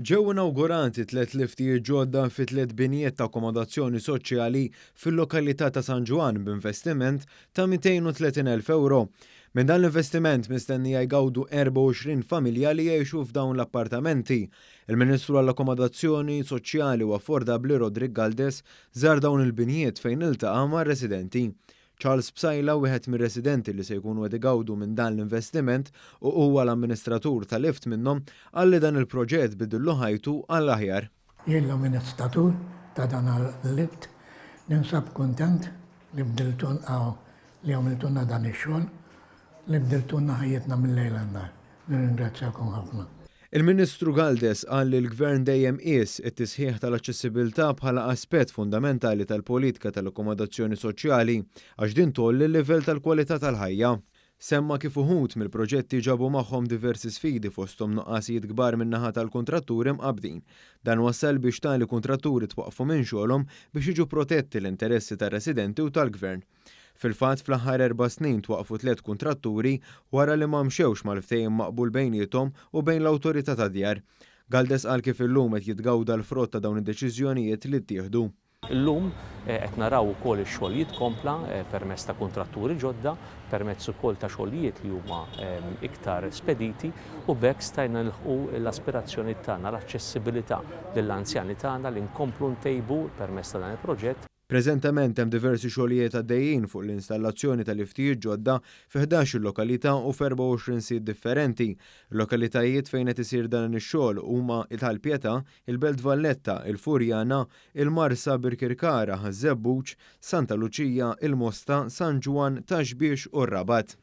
Ġew inawgurati 3 liftijiet ġodda fi 3 binijiet ta' akkomodazzjoni soċjali fil-lokalità ta' San Ġwan b'investiment ta' 230,000 euro. Minn dan l-investiment mistennija jgawdu 24 familja li jgħixu f'dawn l-appartamenti. Il-Ministru għall-Akkomodazzjoni Soċjali u Affordabbli Rodrik Galdes żar dawn il-binijiet fejn iltaqa' mar-residenti. Charles Bsajla, wieħed mir-residenti li se jkunu qed igawdu minn dan l-investiment u huwa l-amministratur tal-lift minnhom, qal li dan il-proġett bidillu ħajtu għall-aħjar. Jien l-amministratur ta' dan il-lift ninsab kuntent li li għamiltuna dan ix-xogħol li bdiltuna ħajjitna mill-lejl għan-nar. Nirringrazzjakom ħafna. Il-Ministru Galdes qal li l-Gvern dejjem qies it-tisħiħ tal-aċċessibilità bħala aspett fundamentali tal-politika tal-akkomodazzjoni soċjali għax din tolli l-livell tal-kwalità tal-ħajja. Semma kif uħud mill-proġetti ġabu magħhom diversi sfidi fosthom nuqqasijiet kbar min-naħa tal-kuntratturi mqabbdin. Dan wassal biex tali kuntratturi twaqfu minn xogħolhom biex jiġu protetti l-interessi tar-residenti u tal-Gvern. Fil-fatt fl-aħħar 4 snin twaqfu 3 kuntratturi wara li ma mxewx mal-ftehim maqbul bejniethom u bejn l-awtorità tad-djar. Galdes qal kif illum qed jitgawda l-frott ta' dawn id-deċiżjonijiet li ttieħdu. Illum qed naraw ukoll ix-xogħlijiet kompla permezz ta' kuntratturi ġodda, permezz ukoll ta' xogħlijiet li huma iktar spediti u bekk stajna nilħqu l-aspirazzjoni tagħna l-aċċessibilità lill-anzjani tagħna li nkomplu ntejbu permezz ta' dan il-proġett. Preżentament hemm diversi xogħlijiet għaddejjin fuq l-installazzjoni tal-liftijiet ġodda fi 11 lokalità u f'24 sit differenti. Lokalitajiet fejn qed isir dan ix-xogħol huma Tal-Pjetà, il-Belt Valletta, il-Furjana, il-Marsa Birkirkara, Żebbuġ, Santa Luċija, il-Mosta, San Ġwan, Taxbiex u r-Rabat.